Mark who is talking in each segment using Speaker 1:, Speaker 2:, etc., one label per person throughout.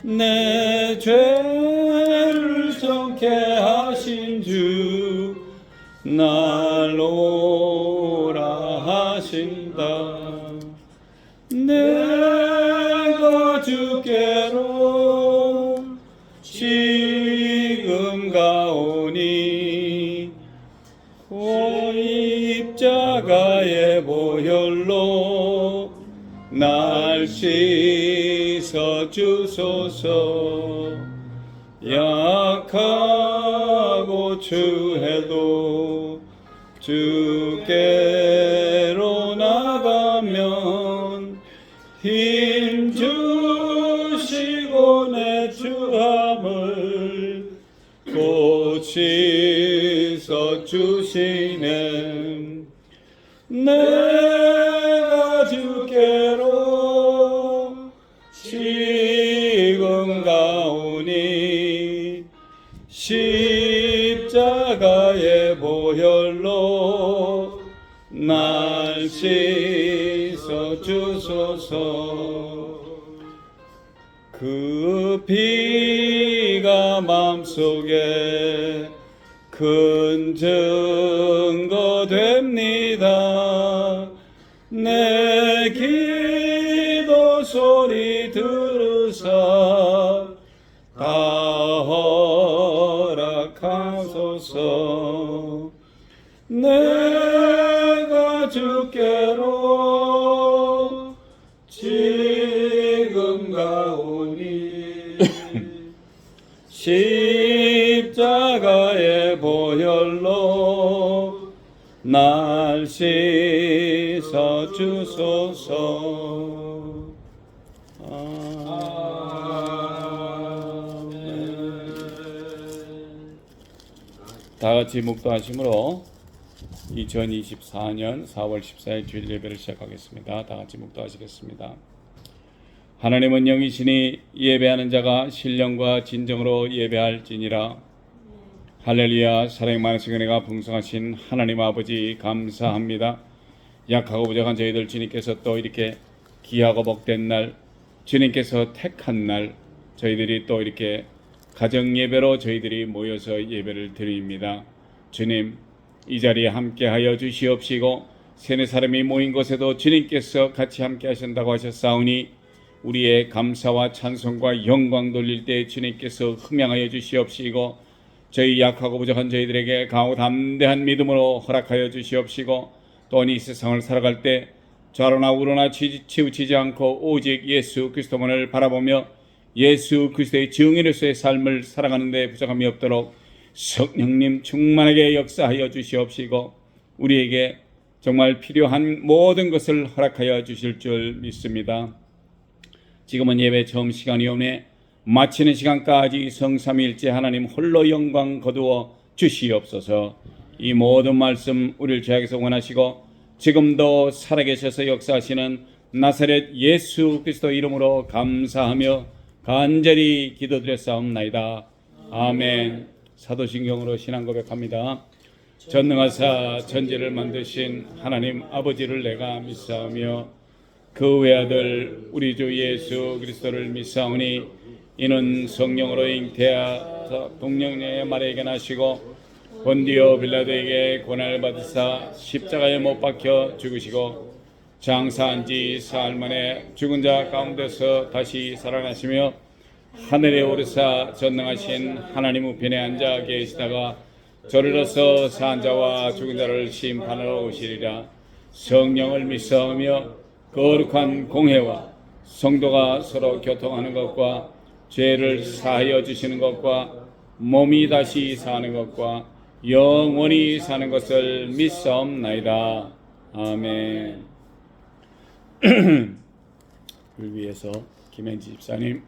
Speaker 1: 내 죄를 정케 하신 주 날 오라 하신다. 내가 주께로 지금 가오니 십자가의 보혈로 날 씻어 주소서. 약하고 추해도 주께로 나가면 힘 주시고 내 주함을 곧 씻어 주시네. 내가 주께로 지금 가오니 십자가의 보혈로 날 씻어 주소서. 그 피가 마음속에 큰 증거 됩니다. 내 기도 소리 들으사 다 허락하소서. 내가 주께로 지금 가오니 십자가의 보혈로 날 씻어 주소서. 다 같이 묵도하심으로 2024년 4월 14일 주일 예배를 시작하겠습니다. 다 같이 묵도하시겠습니다. 하나님은 영이시니 예배하는 자가 신령과 진정으로 예배할지니라. 할렐루야. 사랑이 많으신 은혜가 풍성하신 하나님 아버지 감사합니다. 약하고 부족한 저희들 주님께서 또 이렇게 귀하고 복된 날, 주님께서 택한 날, 저희들이 또 이렇게 가정 예배로 저희들이 모여서 예배를 드립니다. 주님, 이 자리에 함께하여 주시옵시고 세네 사람이 모인 곳에도 주님께서 같이 함께 하신다고 하셨사오니 우리의 감사와 찬송과 영광 돌릴 때 주님께서 흠양하여 주시옵시고 저희 약하고 부족한 저희들에게 강하고 담대한 믿음으로 허락하여 주시옵시고 또 이 세상을 살아갈 때 좌로나 우로나 치우치지 않고 오직 예수 그리스도만을 바라보며 예수 그리스도의 증인으로서의 삶을 살아가는 데 부족함이 없도록 성령님 충만하게 역사하여 주시옵시고 우리에게 정말 필요한 모든 것을 허락하여 주실 줄 믿습니다. 지금은 예배 처음 시간이오매 마치는 시간까지 성삼위일체 하나님 홀로 영광 거두어 주시옵소서. 이 모든 말씀 우리를 죄악에서 원하시고 지금도 살아계셔서 역사하시는 나사렛 예수 그리스도 이름으로 감사하며 간절히 기도드렸사옵나이다. 아멘. 사도신경으로 신앙 고백합니다. 전능하사 천지를 만드신 하나님 아버지를 내가 믿사오며 그 외아들 우리 주 예수 그리스도를 믿사오니 이는 성령으로 잉태하 동령의 말에게 나시고 본디오 빌라도에게 고난을 받으사 십자가에 못 박혀 죽으시고 장사한 지 사흘 만에 죽은 자 가운데서 다시 살아나시며 하늘에 오르사 전능하신 하나님 우편에 앉아 계시다가 저리로서 산 자와 죽은 자를 심판하러 오시리라. 성령을 믿사오며 거룩한 공회와 성도가 서로 교통하는 것과 죄를 사하여 주시는 것과 몸이 다시 사는 것과 영원히 사는 것을 믿사옵나이다. 아멘. 을 위해서 김현지 집사님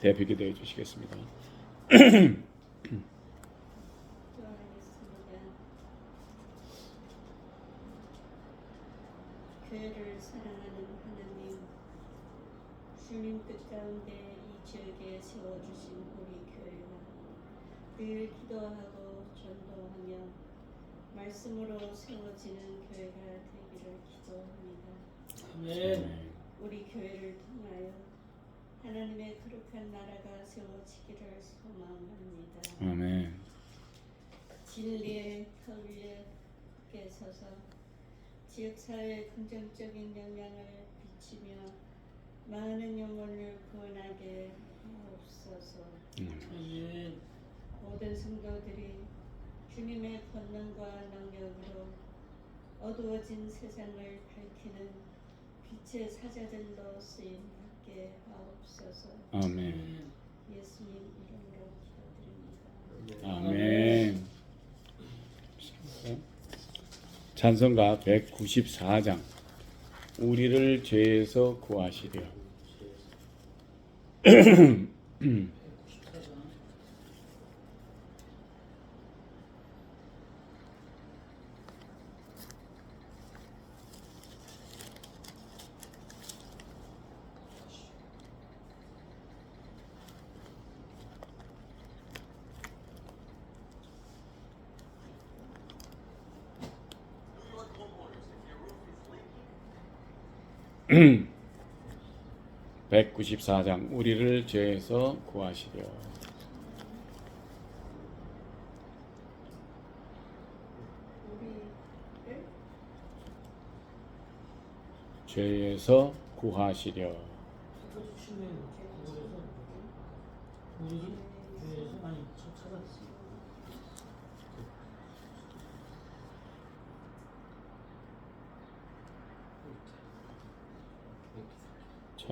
Speaker 1: 대표 기도해 주시겠습니다.
Speaker 2: 교회를 사랑하는 하나님, 주님 뜻 가운데 이 지역에 세워주신 우리 교회가 늘 기도하고 전도하며 말씀으로 세워지는 교회가 되기를 기도합니다.
Speaker 3: 아멘.
Speaker 2: 우리 교회를 통하여 하나님의 거룩한 나라가 세워지기를 소망합니다.
Speaker 1: 아멘.
Speaker 2: 진리의 터 위에 굳게 서서 지역사회에 긍정적인 영향을 비치며 많은 영혼을 구원하게 하옵소서. 모든 성도들이 주님의 권능과 능력으로 어두워진 세상을 밝히는 빛의 사자들로 쓰임 받게 하옵소서.
Speaker 1: 아멘.
Speaker 2: 예수님 이름으로 기도드립니다.
Speaker 1: 아멘. 찬송가 194장 우리를 죄에서 구하시려. 음. 194장 우리를 죄에서 구하시려.
Speaker 2: 우리를
Speaker 1: 죄에서 구하시려.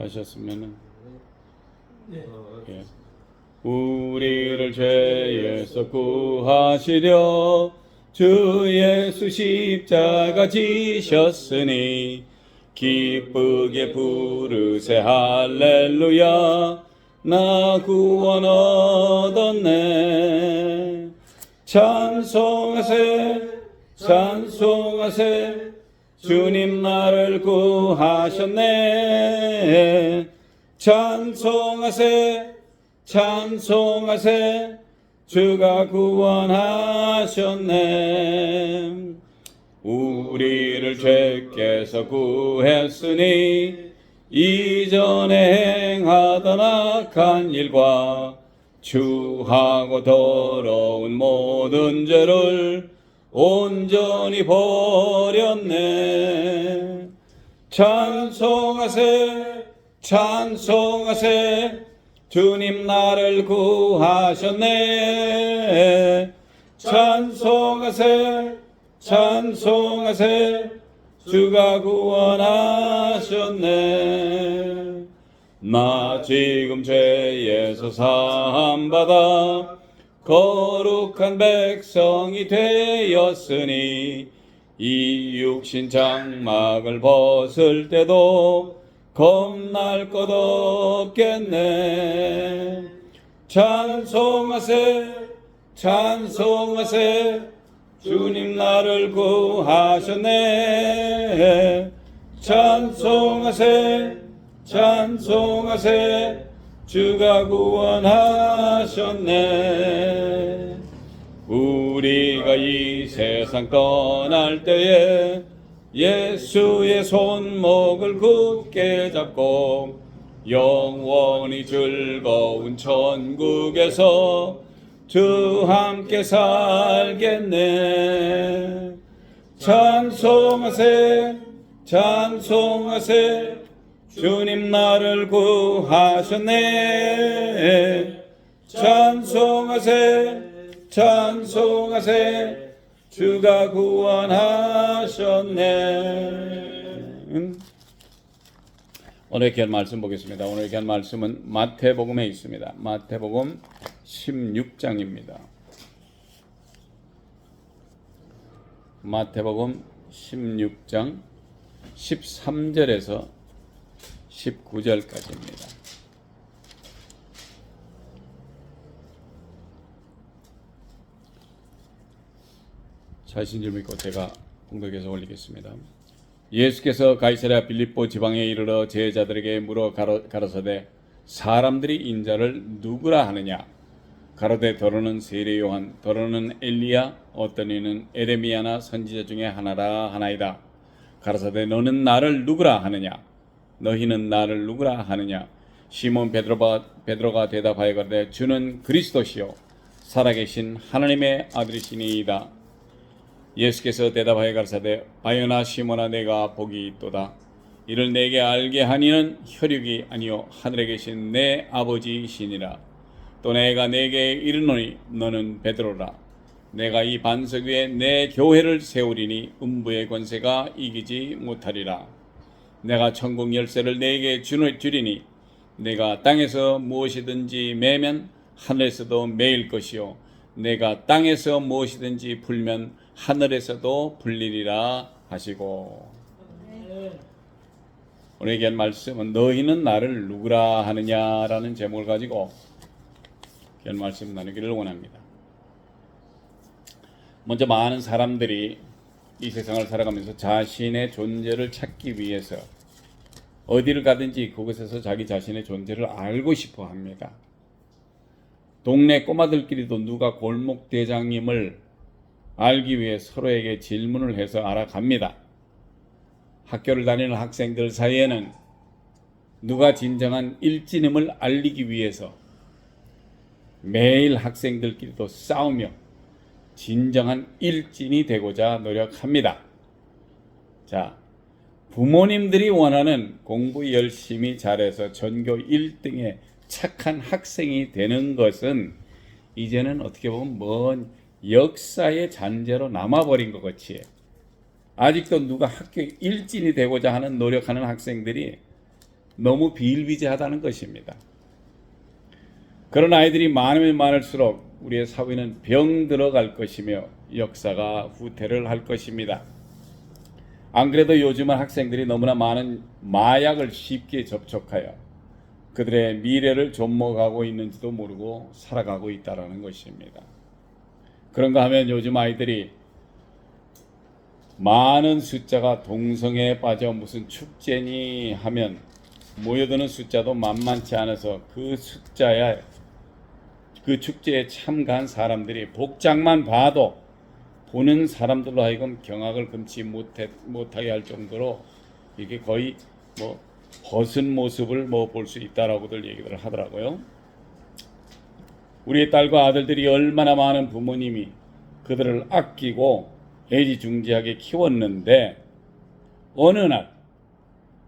Speaker 1: 하셨으면은 예. 우리를 죄에서 구하시려 주 예수 십자가 지셨으니 기쁘게 부르세 할렐루야 나 구원 얻었네. 찬송하세 찬송하세 주님 나를 구하셨네. 찬송하세 찬송하세 주가 구원하셨네. 우리를 죄께서 구했으니 이전에 행하던 악한 일과 추하고 더러운 모든 죄를 온전히 버렸네. 찬송하세 찬송하세 주님 나를 구하셨네. 찬송하세 찬송하세 주가 구원하셨네. 나 지금 죄에서 사함받아 거룩한 백성이 되었으니 이 육신 장막을 벗을 때도 겁날 것 없겠네. 찬송하세 찬송하세 주님 나를 구하셨네. 찬송하세 찬송하세 주가 구원하셨네. 우리가 이 세상 떠날 때에 예수의 손목을 굳게 잡고 영원히 즐거운 천국에서 주 함께 살겠네. 찬송하세 찬송하세 주님 나를 구하셨네. 찬송하세 찬송하세 주가 구원하셨네. 오늘 귀한 말씀 보겠습니다. 오늘 귀한 말씀은 마태복음에 있습니다. 마태복음 16장입니다. 마태복음 16장 13절에서 19절까지입니다. 자신 줄 믿고 제가 공독해서 올리겠습니다. 예수께서 가이사랴 빌립보 지방에 이르러 제자들에게 물어 가라사대 사람들이 인자를 누구라 하느냐? 가로되 더러는 세례 요한, 더러는 엘리야, 어떤 이는 에레미야나 선지자 중에 하나라 하나이다. 가라사대 너는 나를 누구라 하느냐? 너희는 나를 누구라 하느냐? 시몬 베드로가 대답하여 가로되 주는 그리스도시요 살아계신 하나님의 아들이시니이다. 예수께서 대답하여 가라사대 바요나 시몬아 내가 복이 있도다. 이를 내게 알게 하니는 혈육이 아니요 하늘에 계신 내 아버지시니라. 또 내가 내게 이르노니 너는 베드로라. 내가 이 반석 위에 내 교회를 세우리니 음부의 권세가 이기지 못하리라. 내가 천국 열쇠를 내게 주리니 내가 땅에서 무엇이든지 매면 하늘에서도 매일 것이요 내가 땅에서 무엇이든지 풀면 하늘에서도 풀리리라 하시고. 오늘 얘기한 말씀은 너희는 나를 누구라 하느냐라는 제목을 가지고 귀한 말씀 나누기를 원합니다. 먼저 많은 사람들이 이 세상을 살아가면서 자신의 존재를 찾기 위해서 어디를 가든지 그곳에서 자기 자신의 존재를 알고 싶어 합니다. 동네 꼬마들끼리도 누가 골목 대장님을 알기 위해 서로에게 질문을 해서 알아갑니다. 학교를 다니는 학생들 사이에는 누가 진정한 일진임을 알리기 위해서 매일 학생들끼리도 싸우며 진정한 일진이 되고자 노력합니다. 자, 부모님들이 원하는 공부 열심히 잘해서 전교 1등의 착한 학생이 되는 것은 이제는 어떻게 보면 먼 역사의 잔재로 남아버린 것 같이 아직도 누가 학교 일진이 되고자 하는 노력하는 학생들이 너무 비일비재하다는 것입니다. 그런 아이들이 많으면 많을수록 우리의 사회는 병들어갈 것이며 역사가 후퇴를 할 것입니다. 안 그래도 요즘은 학생들이 너무나 많은 마약을 쉽게 접촉하여 그들의 미래를 좀먹하고 있는지도 모르고 살아가고 있다는 것입니다. 그런가 하면 요즘 아이들이 많은 숫자가 동성애에 빠져 무슨 축제니 하면 모여드는 숫자도 만만치 않아서 그 축제에 참가한 사람들이 복장만 봐도 보는 사람들로 하여금 경악을 금치 못하게 할 정도로 이게 거의 벗은 모습을 볼 수 있다라고들 얘기를 하더라고요. 우리의 딸과 아들들이 얼마나 많은 부모님이 그들을 아끼고 애지중지하게 키웠는데 어느 날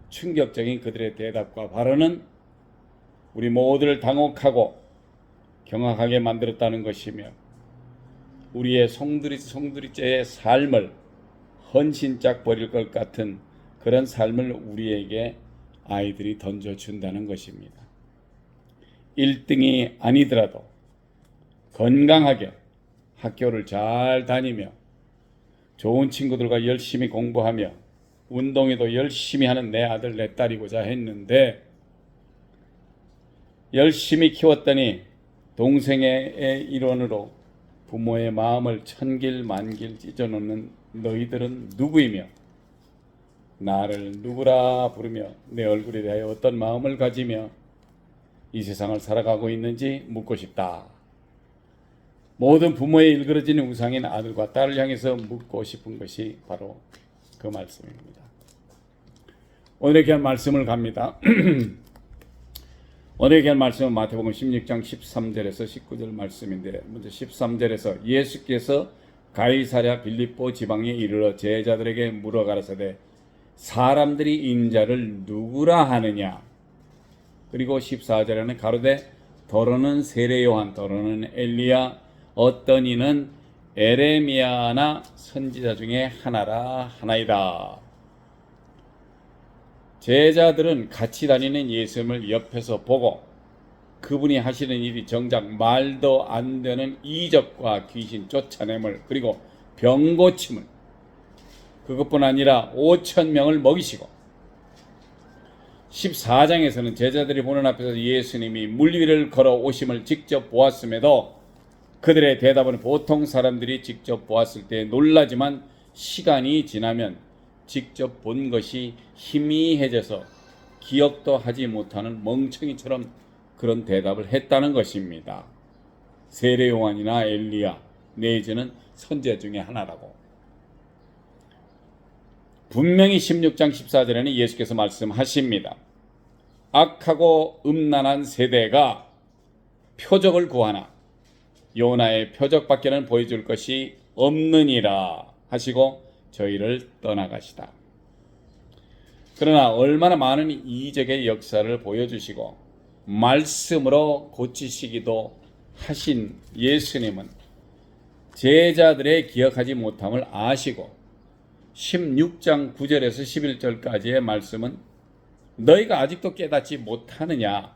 Speaker 1: 충격적인 그들의 대답과 발언은 우리 모두를 당혹하고 경악하게 만들었다는 것이며 우리의 송두리째의 삶을 헌신짝 버릴 것 같은 그런 삶을 우리에게 아이들이 던져준다는 것입니다. 1등이 아니더라도 건강하게 학교를 잘 다니며 좋은 친구들과 열심히 공부하며 운동에도 열심히 하는 내 아들 내 딸이고자 했는데 열심히 키웠더니 동생의 일원으로 부모의 마음을 천길만길 찢어놓는 너희들은 누구이며 나를 누구라 부르며 내 얼굴에 대하여 어떤 마음을 가지며 이 세상을 살아가고 있는지 묻고 싶다. 모든 부모의 일그러지는 우상인 아들과 딸을 향해서 묻고 싶은 것이 바로 그 말씀입니다. 오늘의 귀한 말씀을 갑니다. 오늘의 귀한 말씀은 마태복음 16장 13절에서 19절 말씀인데 먼저 13절에서 예수께서 가이사랴 빌립보 지방에 이르러 제자들에게 물어 가라사대 사람들이 인자를 누구라 하느냐. 그리고 14절에는 가로되 더러는 세례 요한 더러는 엘리야 어떤 이는 에레미야나 선지자 중에 하나라 하나이다. 제자들은 같이 다니는 예수님을 옆에서 보고 그분이 하시는 일이 정작 말도 안 되는 이적과 귀신 쫓아냄을 그리고 병 고침을 그것뿐 아니라 5,000명을 먹이시고 14장에서는 제자들이 보는 앞에서 예수님이 물 위를 걸어 오심을 직접 보았음에도 그들의 대답은 보통 사람들이 직접 보았을 때 놀라지만 시간이 지나면 직접 본 것이 희미해져서 기억도 하지 못하는 멍청이처럼 그런 대답을 했다는 것입니다. 세례 요한이나 엘리야 내지는 선지자 중에 하나라고. 분명히 16장 14절에는 예수께서 말씀하십니다. 악하고 음란한 세대가 표적을 구하나 요나의 표적밖에는 보여줄 것이 없느니라 하시고 저희를 떠나가시다. 그러나 얼마나 많은 이적의 역사를 보여주시고 말씀으로 고치시기도 하신 예수님은 제자들의 기억하지 못함을 아시고 16장 9절에서 11절까지의 말씀은 너희가 아직도 깨닫지 못하느냐,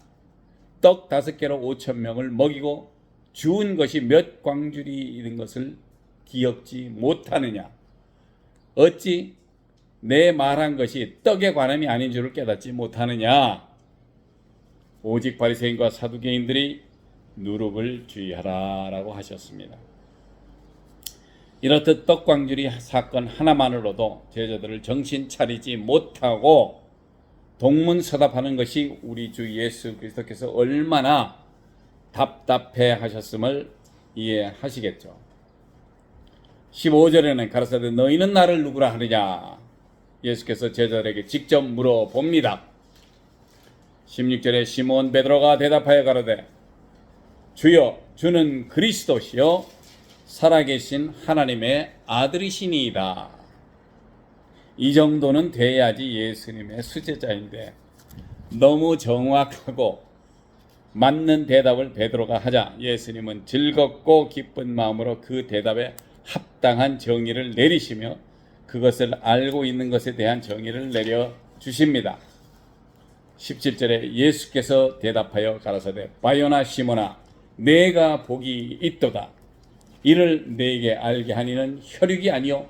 Speaker 1: 떡 5개로 5,000명을 먹이고 주운 것이 몇 광줄이인 것을 기억지 못하느냐, 어찌 내 말한 것이 떡에 관함이 아닌 줄을 깨닫지 못하느냐, 오직 바리새인과 사두개인들이 누룩을 주의하라 라고 하셨습니다. 이렇듯 떡광주리 사건 하나만으로도 제자들을 정신 차리지 못하고 동문서답하는 것이 우리 주 예수 그리스도께서 얼마나 답답해 하셨음을 이해하시겠죠. 15절에는 가라사대 너희는 나를 누구라 하느냐, 예수께서 제자들에게 직접 물어봅니다. 16절에 시몬 베드로가 대답하여 가로되 주여 주는 그리스도시요 살아계신 하나님의 아들이시니이다. 이 정도는 돼야지 예수님의 수제자인데 너무 정확하고 맞는 대답을 베드로가 하자 예수님은 즐겁고 기쁜 마음으로 그 대답에 합당한 정의를 내리시며 그것을 알고 있는 것에 대한 정의를 내려주십니다. 17절에 예수께서 대답하여 가라사대 바요나 시몬아 내가 복이 있도다. 이를 내게 알게 하니는 혈육이 아니요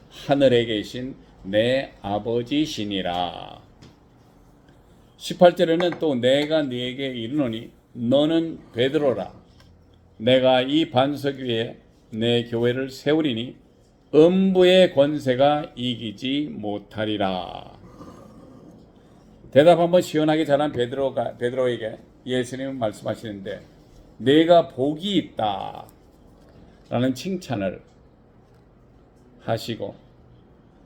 Speaker 1: 하늘에 계신 내 아버지시니라. 18절에는 또 내가 네게 이르노니 너는 베드로라. 내가 이 반석 위에 내 교회를 세우리니 음부의 권세가 이기지 못하리라. 대답 한번 시원하게 잘한 베드로에게 예수님은 말씀하시는데 내가 복이 있다 라는 칭찬을 하시고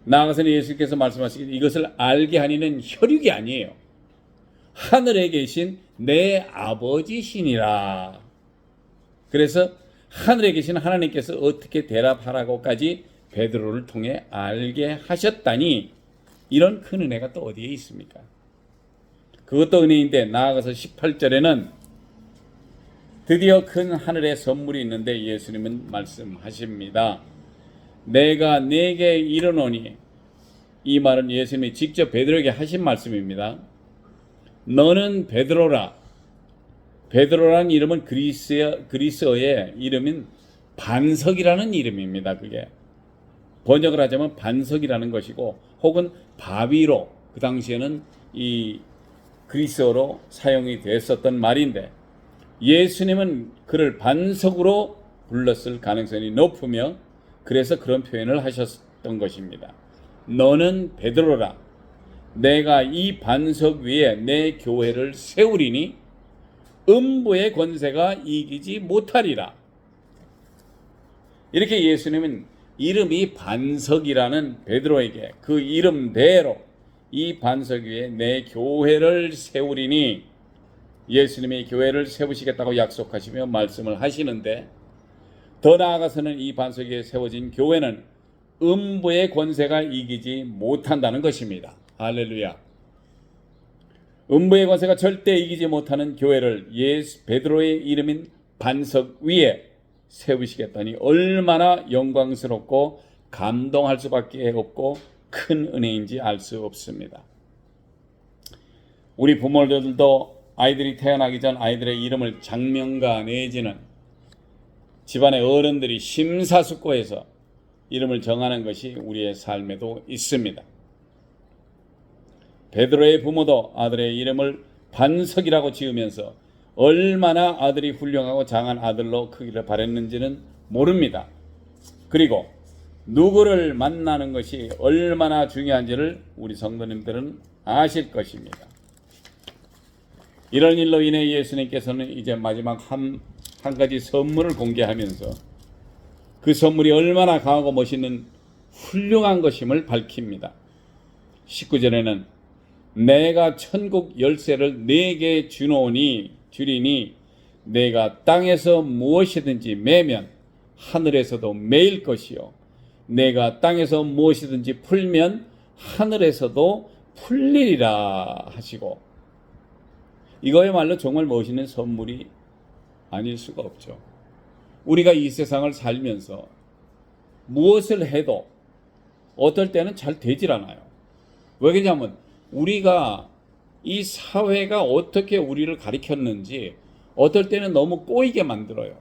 Speaker 1: 나아가서는 예수께서 말씀하시기를 이것을 알게 하니는 혈육이 아니에요. 하늘에 계신 내 아버지시니라. 그래서 하늘에 계신 하나님께서 어떻게 대답하라고까지 베드로를 통해 알게 하셨다니 이런 큰 은혜가 또 어디에 있습니까? 그것도 은혜인데 나아가서 18절에는 드디어 큰 하늘의 선물이 있는데 예수님은 말씀하십니다. 내가 네게 이르노니, 이 말은 예수님이 직접 베드로에게 하신 말씀입니다. 너는 베드로라. 베드로라는 이름은 그리스어의 이름인 반석이라는 이름입니다. 그게 번역을 하자면 반석이라는 것이고 혹은 바위로 그 당시에는 이 그리스어로 사용이 됐었던 말인데 예수님은 그를 반석으로 불렀을 가능성이 높으며 그래서 그런 표현을 하셨던 것입니다. 너는 베드로라. 내가 이 반석 위에 내 교회를 세우리니 음부의 권세가 이기지 못하리라. 이렇게 예수님은 이름이 반석이라는 베드로에게 그 이름대로 이 반석 위에 내 교회를 세우리니 예수님이 교회를 세우시겠다고 약속하시며 말씀을 하시는데 더 나아가서는 이 반석 위에 세워진 교회는 음부의 권세가 이기지 못한다는 것입니다. 할렐루야. 음부의 권세가 절대 이기지 못하는 교회를 베드로의 이름인 반석 위에 세우시겠다니 얼마나 영광스럽고 감동할 수밖에 없고 큰 은혜인지 알 수 없습니다. 우리 부모들도 아이들이 태어나기 전 아이들의 이름을 장명가 내지는 집안의 어른들이 심사숙고해서 이름을 정하는 것이 우리의 삶에도 있습니다. 베드로의 부모도 아들의 이름을 반석이라고 지으면서 얼마나 아들이 훌륭하고 장한 아들로 크기를 바랬는지는 모릅니다. 그리고 누구를 만나는 것이 얼마나 중요한지를 우리 성도님들은 아실 것입니다. 이런 일로 인해 예수님께서는 이제 마지막 한 가지 선물을 공개하면서 그 선물이 얼마나 강하고 멋있는 훌륭한 것임을 밝힙니다. 19절에는 내가 천국 열쇠를 네게 주리니 내가 땅에서 무엇이든지 매면 하늘에서도 매일 것이요 내가 땅에서 무엇이든지 풀면 하늘에서도 풀리리라 하시고, 이거야말로 정말 멋있는 선물이 아닐 수가 없죠. 우리가 이 세상을 살면서 무엇을 해도 어떨 때는 잘 되질 않아요. 왜 그러냐면 우리가 이 사회가 어떻게 우리를 가르쳤는지 어떨 때는 너무 꼬이게 만들어요.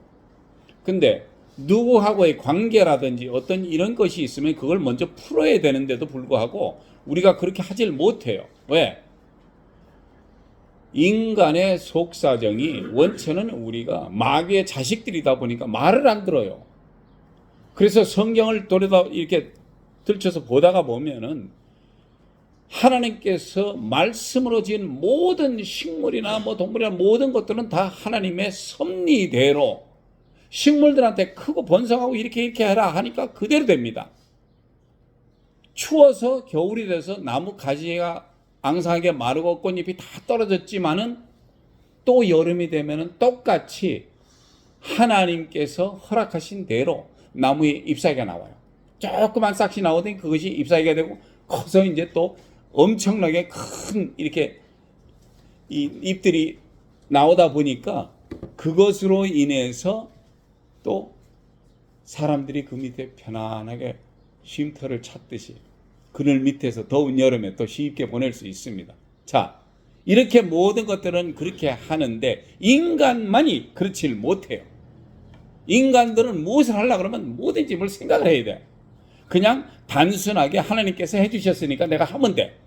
Speaker 1: 근데 누구하고의 관계라든지 어떤 이런 것이 있으면 그걸 먼저 풀어야 되는데도 불구하고 우리가 그렇게 하질 못해요. 왜? 인간의 속사정이 원체는 우리가 마귀의 자식들이다 보니까 말을 안 들어요. 그래서 성경을 이렇게 들춰서 보다가 보면은 하나님께서 말씀으로 지은 모든 식물이나 뭐 동물이나 모든 것들은 다 하나님의 섭리대로 식물들한테 크고 번성하고 이렇게 해라 하니까 그대로 됩니다. 추워서 겨울이 돼서 나무 가지가 앙상하게 마르고 꽃잎이 다 떨어졌지만은 또 여름이 되면은 똑같이 하나님께서 허락하신 대로 나무에 잎사귀가 나와요. 조그만 싹이 나오더니 그것이 잎사귀가 되고 커서 이제 또 엄청나게 큰 이렇게 이 잎들이 나오다 보니까 그것으로 인해서 또 사람들이 그 밑에 편안하게 쉼터를 찾듯이 그늘 밑에서 더운 여름에 또 쉽게 보낼 수 있습니다. 자, 이렇게 모든 것들은 그렇게 하는데 인간만이 그렇지를 못해요. 인간들은 무엇을 하려고 그러면 뭐든지 뭘 생각을 해야 돼. 그냥 단순하게 하나님께서 해주셨으니까 내가 하면 돼.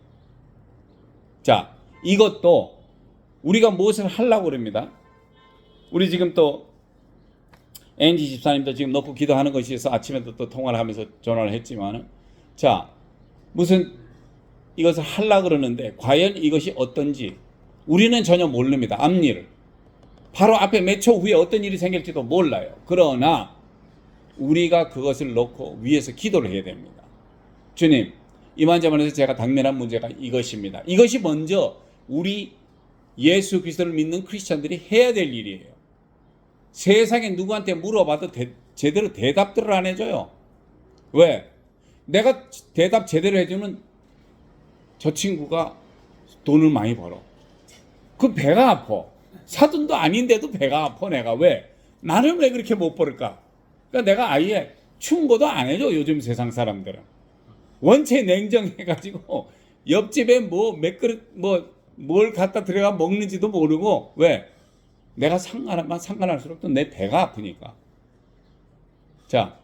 Speaker 1: 자, 이것도 우리가 무엇을 하려고 그럽니다. 우리 지금 또 NG 집사님도 지금 놓고 기도하는 것이 있어서 아침에도 또 통화를 하면서 전화를 했지만은, 자, 무슨 이것을 하려고 그러는데 과연 이것이 어떤지 우리는 전혀 모릅니다. 앞일을. 바로 앞에 몇 초 후에 어떤 일이 생길지도 몰라요. 그러나 우리가 그것을 놓고 위에서 기도를 해야 됩니다. 주님, 이만저만해서 제가 당면한 문제가 이것입니다. 이것이 먼저 우리 예수 그리스도를 믿는 크리스찬들이 해야 될 일이에요. 세상에 누구한테 물어봐도 제대로 대답들을 안 해줘요. 왜? 내가 대답 제대로 해주면 저 친구가 돈을 많이 벌어. 그 배가 아파. 사돈도 아닌데도 배가 아파 내가. 왜? 나는 왜 그렇게 못 벌을까? 그러니까 내가 아예 충고도 안 해줘. 요즘 세상 사람들은 원체 냉정해가지고 옆집에 뭐 몇 그릇 뭘 갖다 들어가 먹는지도 모르고. 왜? 내가 상관할수록 또 내 배가 아프니까. 자,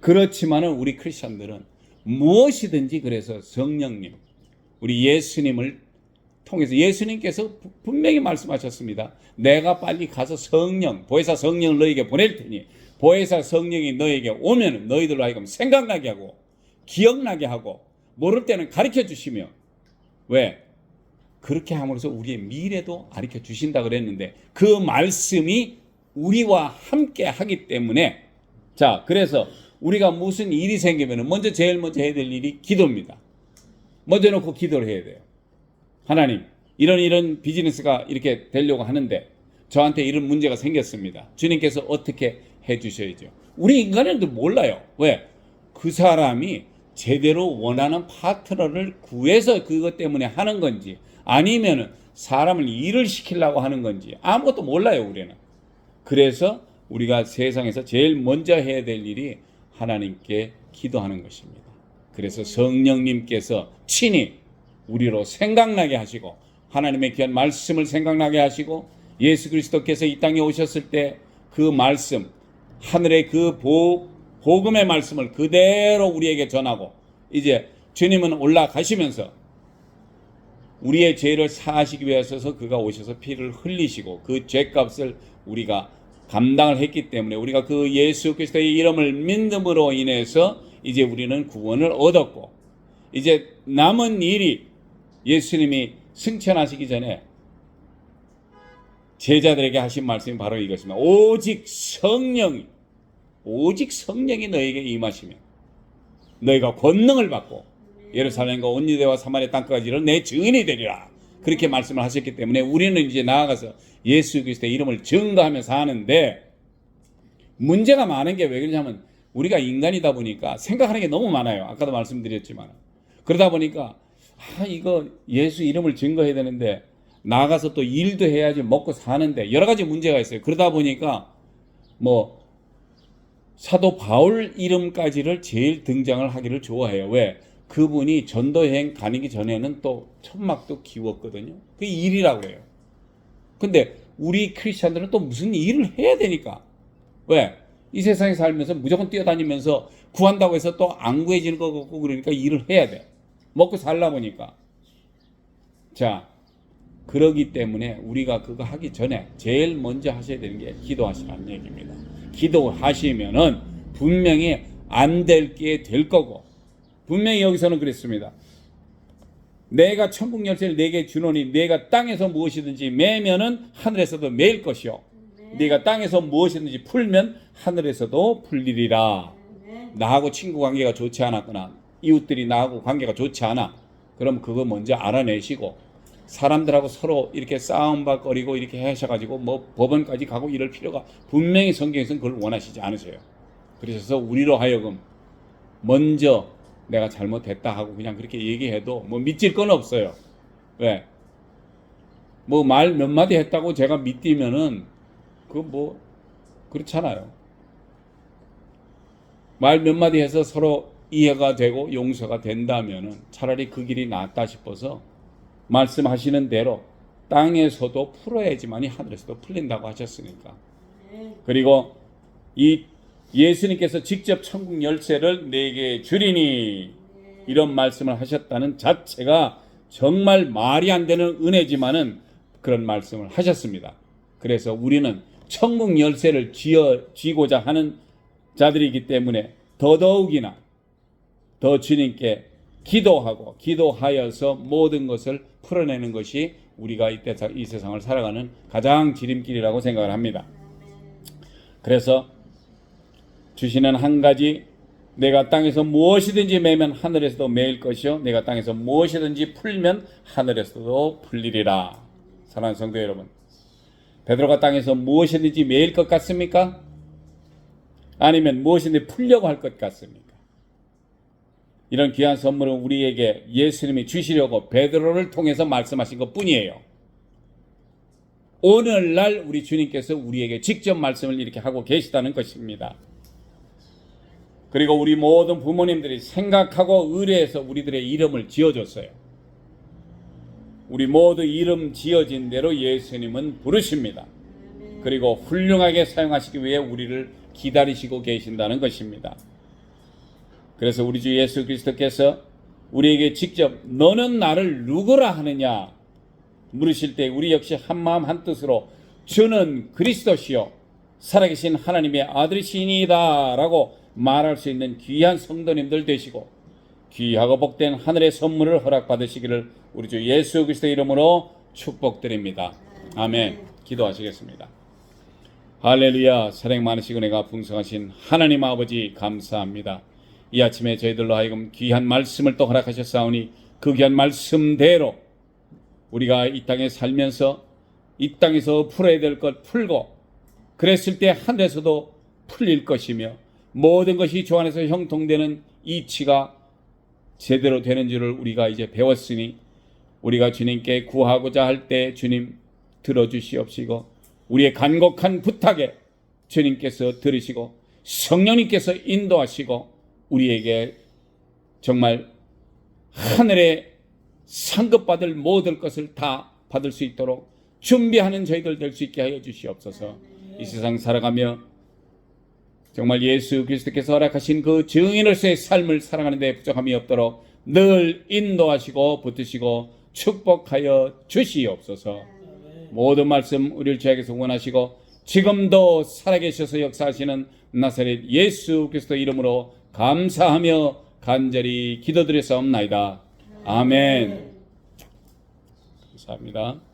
Speaker 1: 그렇지만은 우리 크리스천들은 무엇이든지 그래서 성령님, 우리 예수님을 통해서 예수님께서 분명히 말씀하셨습니다. 내가 빨리 가서 보혜사 성령을 너에게 보낼 테니 보혜사 성령이 너에게 오면 너희들로 하여금 생각나게 하고 기억나게 하고 모를 때는 가르쳐 주시며. 왜? 그렇게 함으로써 우리의 미래도 가르쳐 주신다 그랬는데 그 말씀이 우리와 함께 하기 때문에, 자, 그래서 우리가 무슨 일이 생기면 제일 먼저 해야 될 일이 기도입니다. 먼저 놓고 기도를 해야 돼요. 하나님, 이런 비즈니스가 이렇게 되려고 하는데 저한테 이런 문제가 생겼습니다. 주님께서 어떻게 해 주셔야죠. 우리 인간은 몰라요. 왜? 그 사람이 제대로 원하는 파트너를 구해서 그것 때문에 하는 건지 아니면 사람을 일을 시키려고 하는 건지 아무것도 몰라요, 우리는. 그래서 우리가 세상에서 제일 먼저 해야 될 일이 하나님께 기도하는 것입니다. 그래서 성령님께서 친히 우리로 생각나게 하시고 하나님의 귀한 말씀을 생각나게 하시고 예수 그리스도께서 이 땅에 오셨을 때 그 말씀, 하늘의 그 복음의 말씀을 그대로 우리에게 전하고 이제 주님은 올라가시면서 우리의 죄를 사하시기 위해서 그가 오셔서 피를 흘리시고 그 죄값을 우리가 감당을 했기 때문에 우리가 그 예수 그리스도의 이름을 믿음으로 인해서 이제 우리는 구원을 얻었고 이제 남은 일이 예수님이 승천하시기 전에 제자들에게 하신 말씀이 바로 이것입니다. 오직 성령이 너에게 임하시면 너희가 권능을 받고 예루살렘과 온 유대와 사마리아 땅까지 이르러 내 증인이 되리라. 그렇게 말씀을 하셨기 때문에 우리는 이제 나아가서 예수 그리스도의 이름을 증거하면서 하는데, 문제가 많은 게 왜 그러냐면 우리가 인간이다 보니까 생각하는 게 너무 많아요. 아까도 말씀드렸지만. 그러다 보니까 이거 예수 이름을 증거해야 되는데 나가서 또 일도 해야지 먹고 사는데 여러 가지 문제가 있어요. 그러다 보니까 뭐 사도 바울 이름까지를 제일 등장을 하기를 좋아해요. 왜? 그분이 전도여행 다니기 전에는 또 천막도 키웠거든요. 그게 일이라고 그래요. 근데 우리 크리스찬들은 또 무슨 일을 해야 되니까. 왜? 이 세상에 살면서 무조건 뛰어다니면서 구한다고 해서 또 안 구해지는 거 같고, 그러니까 일을 해야 돼. 먹고 살라 보니까. 자, 그러기 때문에 우리가 그거 하기 전에 제일 먼저 하셔야 되는 게 기도하시라는 얘기입니다. 기도하시면은 분명히 안 될 게 될 거고, 분명히 여기서는 그랬습니다. 내가 천국 열쇠를 내게 주노니 내가 땅에서 무엇이든지 매면은 하늘에서도 매일 것이요, 네가 땅에서 무엇이든지 풀면 하늘에서도 풀리리라. 나하고 친구 관계가 좋지 않았거나 이웃들이 나하고 관계가 좋지 않아, 그럼 그거 먼저 알아내시고, 사람들하고 서로 이렇게 싸움박거리고 이렇게 하셔가지고 뭐 법원까지 가고 이럴 필요가 분명히 성경에서는 그걸 원하시지 않으세요. 그래서 우리로 하여금 먼저 내가 잘못했다 하고 그냥 그렇게 얘기해도 뭐 믿질 건 없어요. 왜? 뭐 말 몇 마디 했다고 제가 믿으면은 그 뭐 그렇잖아요. 말 몇 마디 해서 서로 이해가 되고 용서가 된다면은 차라리 그 길이 낫다 싶어서 말씀하시는 대로 땅에서도 풀어야지만이 하늘에서도 풀린다고 하셨으니까. 그리고 이 예수님께서 직접 천국 열쇠를 내게 주리니 이런 말씀을 하셨다는 자체가 정말 말이 안 되는 은혜지만은 그런 말씀을 하셨습니다. 그래서 우리는 천국 열쇠를 쥐고자 하는 자들이기 때문에 더더욱이나 더 주님께 기도하고 기도하여서 모든 것을 풀어내는 것이 우리가 이 세상을 살아가는 가장 지름길이라고 생각을 합니다. 그래서 주시는 한 가지, 내가 땅에서 무엇이든지 매면 하늘에서도 매일 것이요 내가 땅에서 무엇이든지 풀면 하늘에서도 풀리리라. 사랑하는 성도 여러분, 베드로가 땅에서 무엇이든지 매일 것 같습니까? 아니면 무엇이든지 풀려고 할 것 같습니까? 이런 귀한 선물은 우리에게 예수님이 주시려고 베드로를 통해서 말씀하신 것 뿐이에요. 오늘날 우리 주님께서 우리에게 직접 말씀을 이렇게 하고 계시다는 것입니다. 그리고 우리 모든 부모님들이 생각하고 의뢰해서 우리들의 이름을 지어줬어요. 우리 모두 이름 지어진 대로 예수님은 부르십니다. 그리고 훌륭하게 사용하시기 위해 우리를 기다리시고 계신다는 것입니다. 그래서 우리 주 예수 그리스도께서 우리에게 직접 너는 나를 누구라 하느냐 물으실 때 우리 역시 한마음 한뜻으로 주는 그리스도시요 살아계신 하나님의 아들이시니이다 라고 말할 수 있는 귀한 성도님들 되시고 귀하고 복된 하늘의 선물을 허락받으시기를 우리 주 예수 그리스도의 이름으로 축복드립니다. 아멘. 기도하시겠습니다. 할렐루야. 사랑 많으시고 은혜가 풍성하신 하나님 아버지 감사합니다. 이 아침에 저희들로 하여금 귀한 말씀을 또 허락하셨사오니 그 귀한 말씀대로 우리가 이 땅에 살면서 이 땅에서 풀어야 될 것 풀고 그랬을 때 하늘에서도 풀릴 것이며 모든 것이 주 안에서 형통되는 이치가 제대로 되는 줄을 우리가 이제 배웠으니 우리가 주님께 구하고자 할 때 주님 들어주시옵시고 우리의 간곡한 부탁에 주님께서 들으시고 성령님께서 인도하시고 우리에게 정말 하늘에 상급받을 모든 것을 다 받을 수 있도록 준비하는 저희들 될 수 있게 하여 주시옵소서. 이 세상 살아가며 정말 예수 그리스도께서 허락하신 그 증인으로서의 삶을 살아가는 데 부족함이 없도록 늘 인도하시고 붙드시고 축복하여 주시옵소서. 모든 말씀 우리를 죄악에서 원하시고 지금도 살아계셔서 역사하시는 나사렛 예수 그리스도 이름으로 감사하며 간절히 기도드렸사옵나이다. 아멘. 감사합니다.